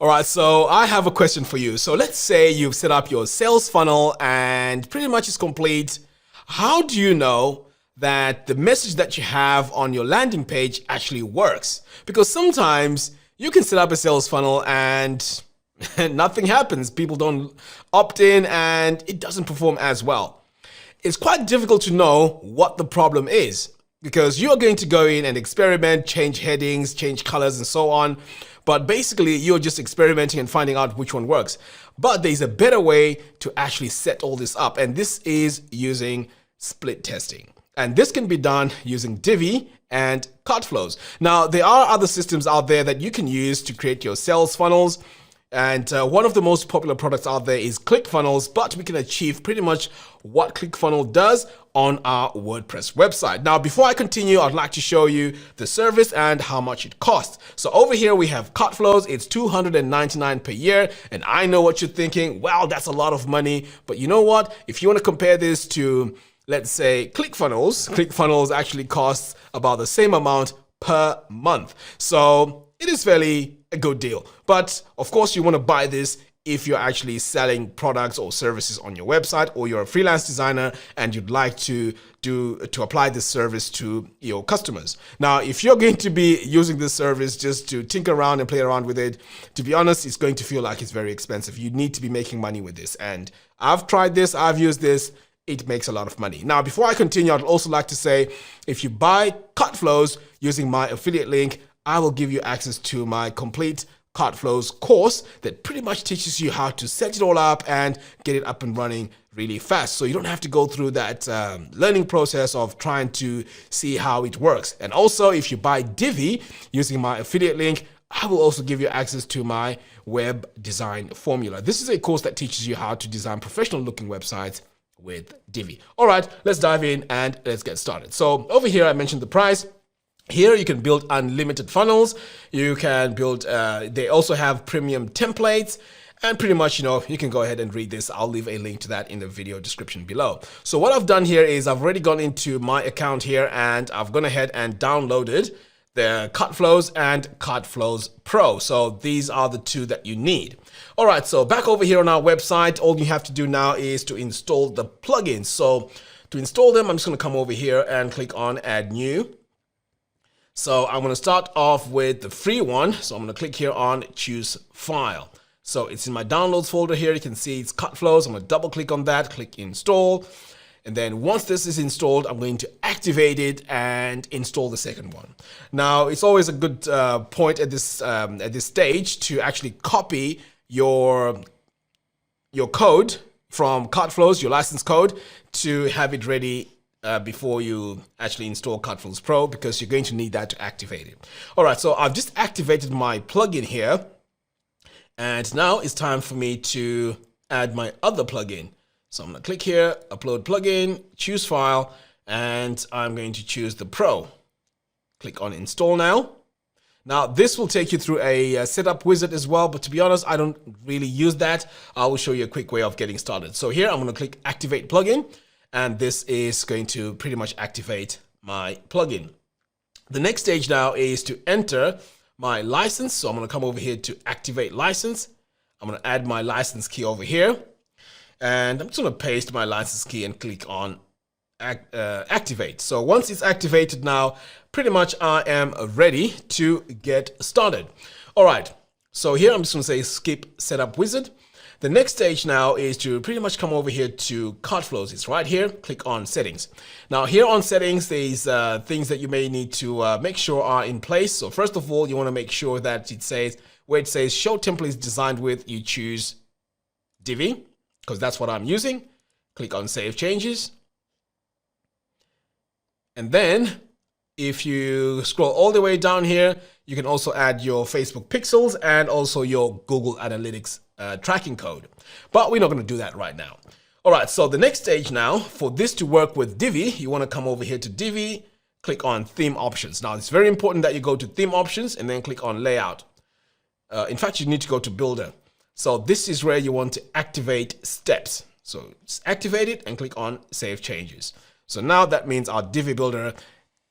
All right, so I have a question for you. So let's say you've set up your sales funnel and pretty much it's complete. How do you know that the message that you have on your landing page actually works? Because sometimes you can set up a sales funnel and nothing happens. People don't opt in and it doesn't perform as well. It's quite difficult to know what the problem is because you're going to go in and experiment, change headings, change colors and so on. But basically, you're just experimenting and finding out which one works. But there's a better way to actually set all this up, and this is using split testing. And this can be done using Divi and Cartflows. Now, there are other systems out there that you can use to create your sales funnels. And one of the most popular products out there is ClickFunnels, but we can achieve pretty much what ClickFunnels does on our WordPress website. Now, before I continue, I'd like to show you the service and how much it costs. So over here, we have Cartflows. It's $299 per year. And I know what you're thinking. Well, that's a lot of money. But you know what? If you want to compare this to, let's say, ClickFunnels actually costs about the same amount per month. So it is fairly a good deal. But of course, you want to buy this if you're actually selling products or services on your website, or you're a freelance designer and you'd like to apply this service to your customers. Now, if you're going to be using this service just to tinker around and play around with it, to be honest, it's going to feel like it's very expensive. You need to be making money with this. And I've tried this, I've used this. It makes a lot of money. Now, before I continue, I'd also like to say, if you buy Cartflows using my affiliate link, I will give you access to my complete Cartflows course that pretty much teaches you how to set it all up and get it up and running really fast. So you don't have to go through that learning process of trying to see how it works. And also, if you buy Divi using my affiliate link, I will also give you access to my web design formula. This is a course that teaches you how to design professional looking websites with Divi. All right, let's dive in and let's get started. So over here, I mentioned the price. Here you can build unlimited funnels. You can build, they also have premium templates, and pretty much, you can go ahead and read this. I'll leave a link to that in the video description below. So what I've done here is I've already gone into my account here and I've gone ahead and downloaded the Cartflows and Cartflows Pro. So these are the two that you need. All right, so back over here on our website, all you have to do now is to install the plugins. So to install them, I'm just gonna come over here and click on Add New. So I'm going to start off with the free one. So I'm going to click here on Choose File. So it's in my downloads folder here. You can see it's Cartflows. I'm going to double click on that, click Install. And then once this is installed, I'm going to activate it and install the second one. Now, it's always a good point at this stage to actually copy your code from Cartflows, your license code, to have it ready before you actually install Cartflows Pro, because you're going to need that to activate it. All right, so I've just activated my plugin here, and now it's time for me to add my other plugin. So I'm going to click here, Upload Plugin, choose File, and I'm going to choose the Pro. Click on Install now. Now, this will take you through a setup wizard as well, but to be honest, I don't really use that. I will show you a quick way of getting started. So here, I'm going to click Activate Plugin. And this is going to pretty much activate my plugin. The next stage now is to enter my license. So I'm going to come over here to Activate License. I'm going to add my license key over here. And I'm just going to paste my license key and click on Activate. So once it's activated now, pretty much I am ready to get started. All right. So here I'm just going to say Skip Setup Wizard. The next stage now is to pretty much come over here to Cartflows. It's right here. Click on Settings. Now here on Settings, there's things that you may need to make sure are in place. So first of all, you want to make sure that it says, where it says Show Templates Designed With, you choose Divi, because that's what I'm using. Click on Save Changes. And then if you scroll all the way down here, you can also add your Facebook pixels and also your Google Analytics tracking code. But we're not going to do that right now. All right, so the next stage now, for this to work with Divi, you want to come over here to Divi, click on Theme Options. Now, it's very important that you go to Theme Options and then click on Layout. In fact, you need to go to Builder. So this is where you want to activate steps. So just activate it and click on Save Changes. So now that means our Divi Builder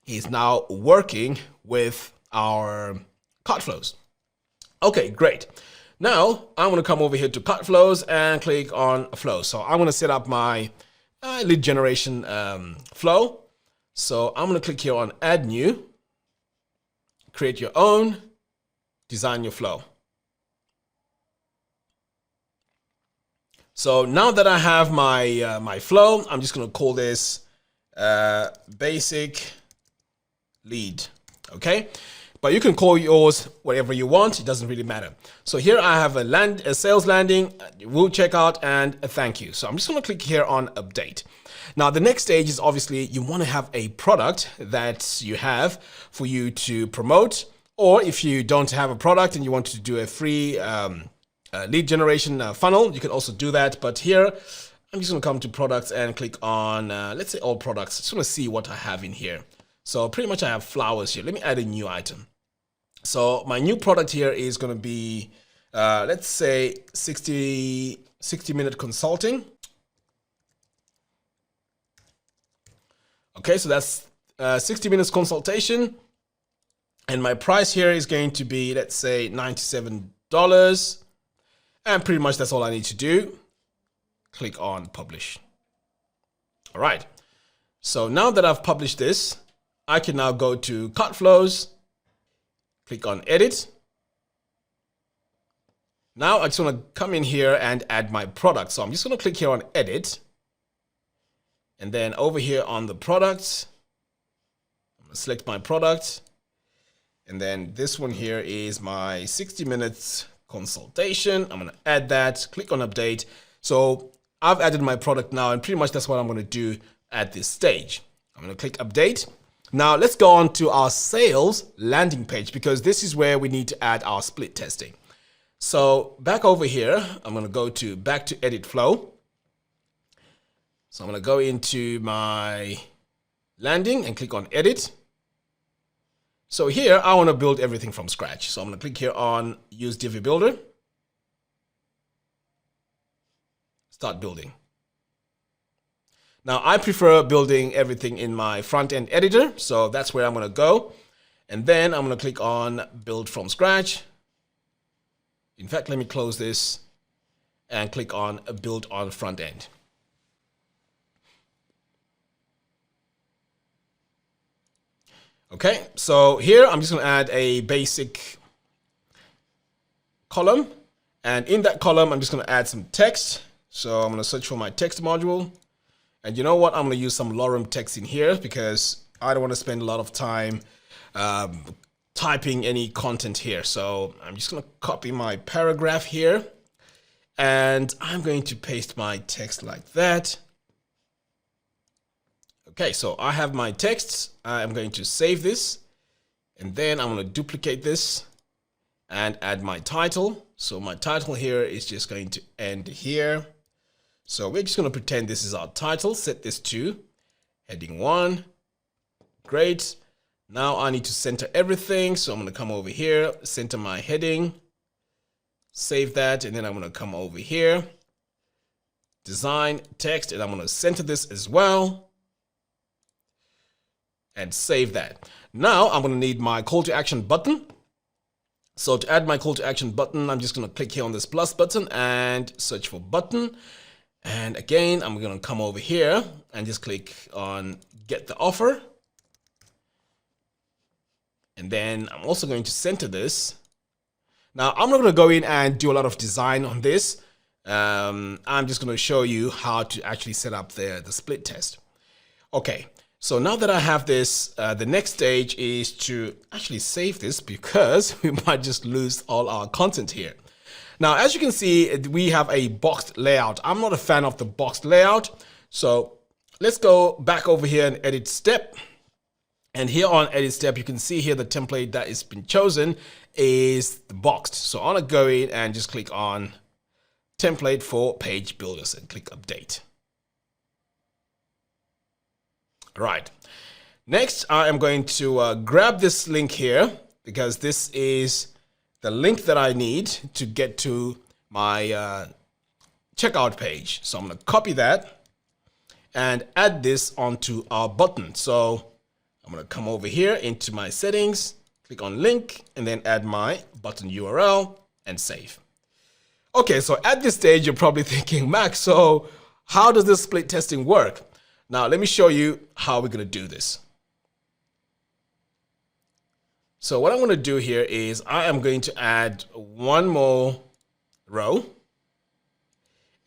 is now working with our Cartflows. Okay, great. Now I'm going to come over here to Cartflows and click on flow. So I'm going to set up my lead generation flow. So I'm going to click here on add new, create your own, design your flow. So now that I have my my flow, I'm just going to call this basic lead. Okay, but you can call yours whatever you want. It doesn't really matter. So here I have a sales landing, will checkout, and a thank you. So I'm just going to click here on update. Now the next stage is obviously you want to have a product that you have for you to promote, or if you don't have a product and you want to do a free lead generation funnel, you can also do that. But here I'm just going to come to products and click on let's say all products. Just want to see what I have in here. So pretty much I have flowers here. Let me add a new item. So my new product here is going to be let's say 60-minute consulting. Okay, so that's 60 minutes consultation, and my price here is going to be, let's say, $97, and pretty much that's all I need to do. Click on publish. All right, so now that I've published this, I can now go to Cartflows, click on edit. Now I just want to come in here and add my product. So I'm just going to click here on edit. And then over here on the products, I'm going to select my product. And then this one here is my 60 minutes consultation. I'm going to add that, click on update. So I've added my product now, and pretty much that's what I'm going to do at this stage. I'm going to click update. Now let's go on to our sales landing page, because this is where we need to add our split testing. So back over here, I'm going to go to back to edit flow. So I'm going to go into my landing and click on edit. So here I want to build everything from scratch. So I'm going to click here on use Divi builder. Start building. Now I prefer building everything in my front end editor. So that's where I'm going to go. And then I'm going to click on build from scratch. In fact, let me close this and click on build on front end. Okay, so here I'm just going to add a basic column, and in that column I'm just going to add some text. So I'm going to search for my text module, and you know what, I'm going to use some lorem text in here because I don't want to spend a lot of time typing any content here. So I'm just going to copy my paragraph here, and I'm going to paste my text like that. Okay, so I have my text. I'm going to save this, and then I'm going to duplicate this and add my title. So my title here is just going to end here. So we're just going to pretend this is our title. Set this to heading 1. Great. Now I need to center everything. So I'm going to come over here, center my heading, save that, and then I'm going to come over here, design text, and I'm going to center this as well. And save that. Now I'm going to need my call to action button. So to add my call to action button, I'm just going to click here on this plus button and search for button. And again, I'm going to come over here and just click on get the offer. And then I'm also going to center this. Now I'm not going to go in and do a lot of design on this. I'm just going to show you how to actually set up the split test. Okay. So now that I have this, the next stage is to actually save this, because we might just lose all our content here. Now, as you can see, we have a boxed layout. I'm not a fan of the boxed layout. So let's go back over here and edit step. And here on edit step, you can see here the template that has been chosen is the boxed. So I want to go in and just click on template for page builders and click update. All right. Next, I am going to grab this link here, because this is the link that I need to get to my checkout page. So I'm going to copy that and add this onto our button. So I'm going to come over here into my settings, click on link, and then add my button URL and save. Okay, so at this stage, you're probably thinking, Max, so how does this split testing work? Now, let me show you how we're going to do this. So what I'm going to do here is I am going to add one more row,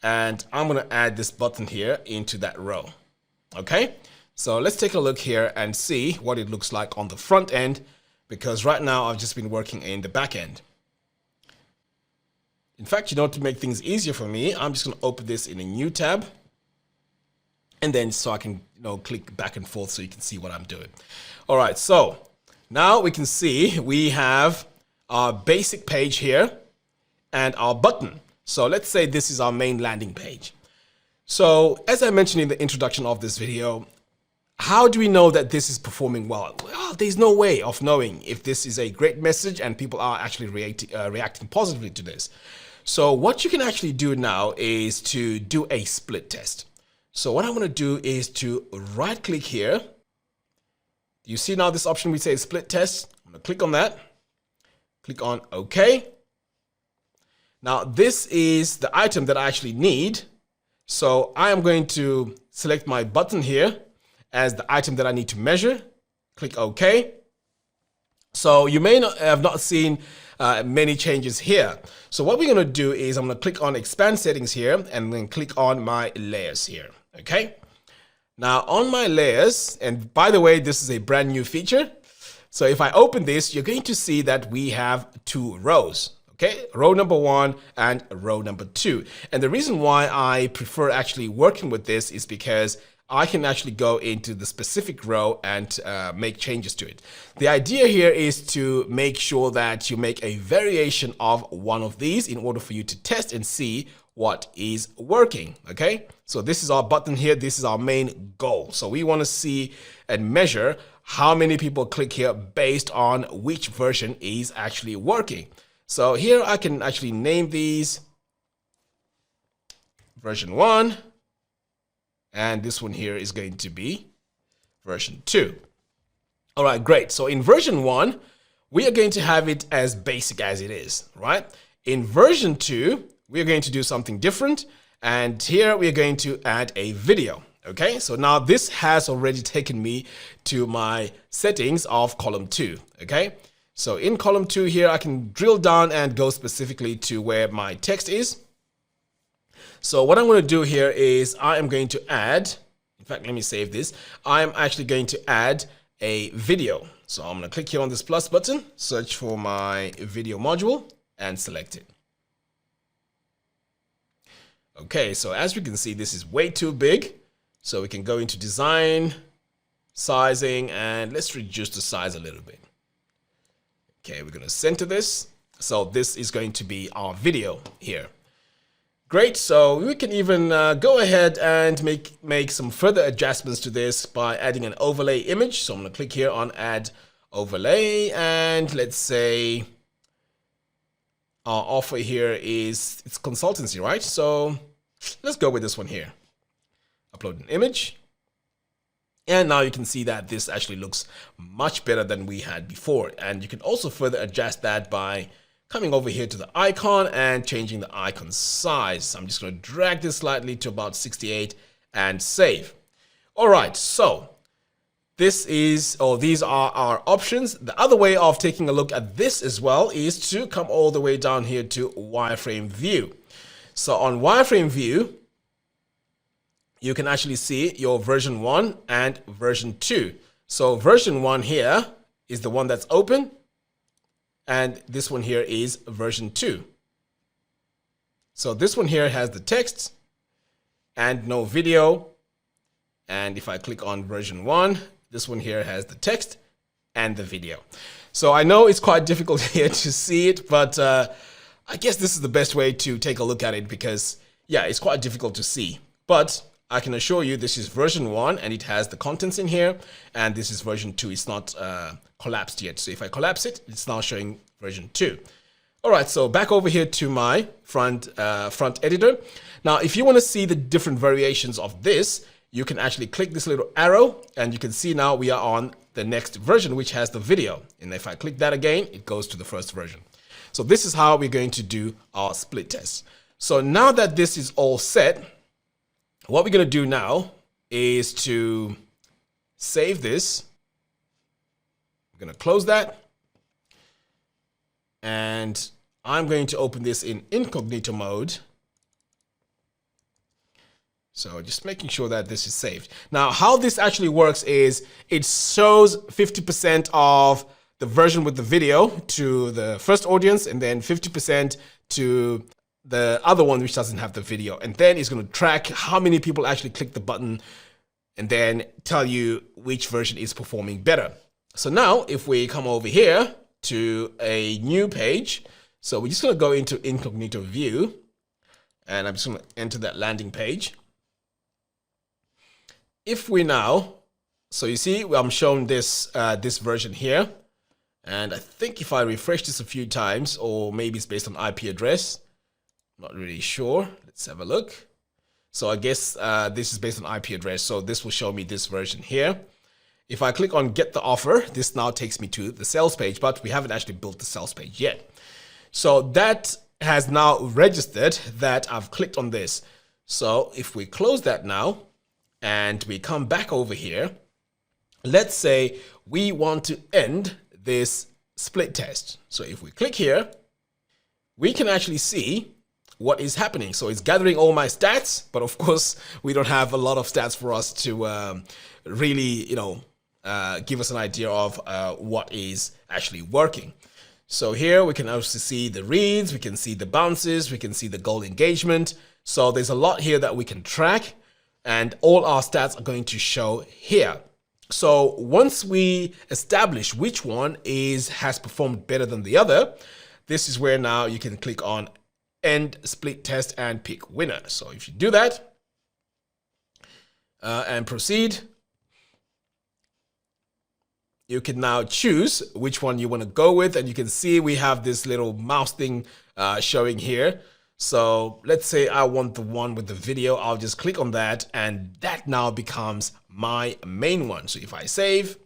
and I'm going to add this button here into that row. Okay, so let's take a look here and see what it looks like on the front end, because right now I've just been working in the back end. In fact, to make things easier for me, I'm just going to open this in a new tab, and then so I can click back and forth so you can see what I'm doing. All right, so now we can see we have our basic page here and our button. So let's say this is our main landing page. So as I mentioned in the introduction of this video, how do we know that this is performing well? Well, there's no way of knowing if this is a great message and people are actually reacting positively to this. So what you can actually do now is to do a split test. So what I want to do is to right click here. You see now this option we say split test. I'm going to click on that. Click on OK. Now this is the item that I actually need. So I am going to select my button here as the item that I need to measure. Click OK. So you may not have seen many changes here. So what we're going to do is I'm going to click on expand settings here and then click on my layers here. Okay. Now on my layers, and by the way, this is a brand new feature. So if I open this, you're going to see that we have two rows. Okay, row number 1 and row number 2. And the reason why I prefer actually working with this is because I can actually go into the specific row and make changes to it. The idea here is to make sure that you make a variation of one of these in order for you to test and see what is working. Okay, so this is our button here. This is our main goal. So we want to see and measure how many people click here based on which version is actually working. So here I can actually name these version 1, and this one here is going to be version 2. All right, great. So in version 1, we are going to have it as basic as it is, right? In version 2, we are going to do something different, and here we are going to add a video. Okay, so now this has already taken me to my settings of column 2. Okay. So in column 2 here, I can drill down and go specifically to where my text is. So what I'm going to do here is I am going to add, in fact, let me save this. I'm actually going to add a video. So I'm going to click here on this plus button, search for my video module and select it. Okay, so as we can see, this is way too big. So we can go into design, sizing, and let's reduce the size a little bit. Okay, we're going to center this. So this is going to be our video here. Great. So we can even go ahead and make some further adjustments to this by adding an overlay image. So I'm going to click here on add overlay, and let's say our offer here is it's consultancy, right? So let's go with this one here. Upload an image. And now you can see that this actually looks much better than we had before. And you can also further adjust that by coming over here to the icon and changing the icon size. I'm just going to drag this slightly to about 68 and save. All right, so these are our options. The other way of taking a look at this as well is to come all the way down here to wireframe view. So on wireframe view, you can actually see your version 1 and version 2. So version 1 here is the one that's open, and this one here is version 2. So this one here has the text and no video. And if I click on version 1, this one here has the text and the video. So I know it's quite difficult here to see it, but I guess this is the best way to take a look at it because, yeah, it's quite difficult to see. But I can assure you this is version 1 and it has the contents in here, and this is version 2. It's not collapsed yet. So if I collapse it, it's now showing version 2. All right, so back over here to my front editor. Now, if you want to see the different variations of this, you can actually click this little arrow and you can see now we are on the next version, which has the video. And if I click that again, it goes to the first version. So this is how we're going to do our split test. So now that this is all set, what we're going to do now is to save this. I'm going to close that. And I'm going to open this in incognito mode. So just making sure that this is saved. Now, how this actually works is it shows 50% of the version with the video to the first audience and then 50% to the other one which doesn't have the video. And then it's going to track how many people actually click the button and then tell you which version is performing better. So now if we come over here to a new page, so we're just going to go into incognito view and I'm just going to enter that landing page. If we now, so you see, I'm showing this this version here, and I think if I refresh this a few times, or maybe it's based on IP address, I'm not really sure. Let's have a look. So I guess this is based on IP address, so this will show me this version here. If I click on get the offer, this now takes me to the sales page, but we haven't actually built the sales page yet. So that has now registered that I've clicked on this. So if we close that now, and we come back over here, let's say we want to end this split test. So if we click here, we can actually see what is happening. So it's gathering all my stats, but of course we don't have a lot of stats for us to really, give us an idea of what is actually working. So here we can also see the reads, we can see the bounces, we can see the goal engagement. So there's a lot here that we can track. And all our stats are going to show here. So once we establish which one has performed better than the other, this is where now you can click on end split test and pick winner. So if you do that and proceed, you can now choose which one you want to go with. And you can see we have this little mouse thing showing here. So let's say I want the one with the video. I'll just click on that and that now becomes my main one. So if I save,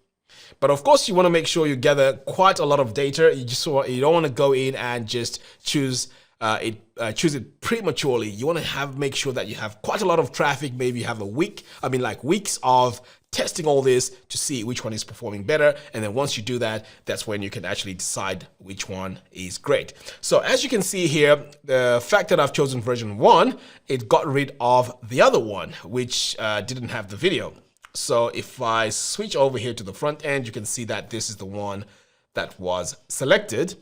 but of course you want to make sure you gather quite a lot of data. You don't want to go in and just choose it prematurely. You want to make sure that you have quite a lot of traffic. Maybe you have weeks of testing all this to see which one is performing better. And then once you do that, that's when you can actually decide which one is great. So as you can see here, the fact that I've chosen version 1, it got rid of the other one, which didn't have the video. So if I switch over here to the front end, you can see that this is the one that was selected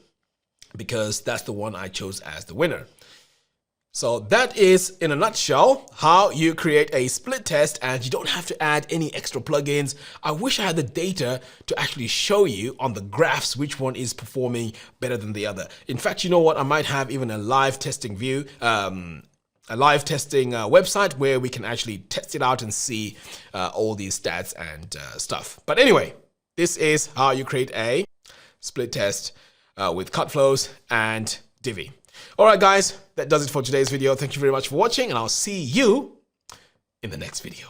because that's the one I chose as the winner. So that is, in a nutshell, how you create a split test and you don't have to add any extra plugins. I wish I had the data to actually show you on the graphs which one is performing better than the other. In fact, you know what? I might have even a live testing view, a live testing website where we can actually test it out and see all these stats and stuff. But anyway, this is how you create a split test with Cartflows and Divi. All right, guys, that does it for today's video. Thank you very much for watching, and I'll see you in the next video.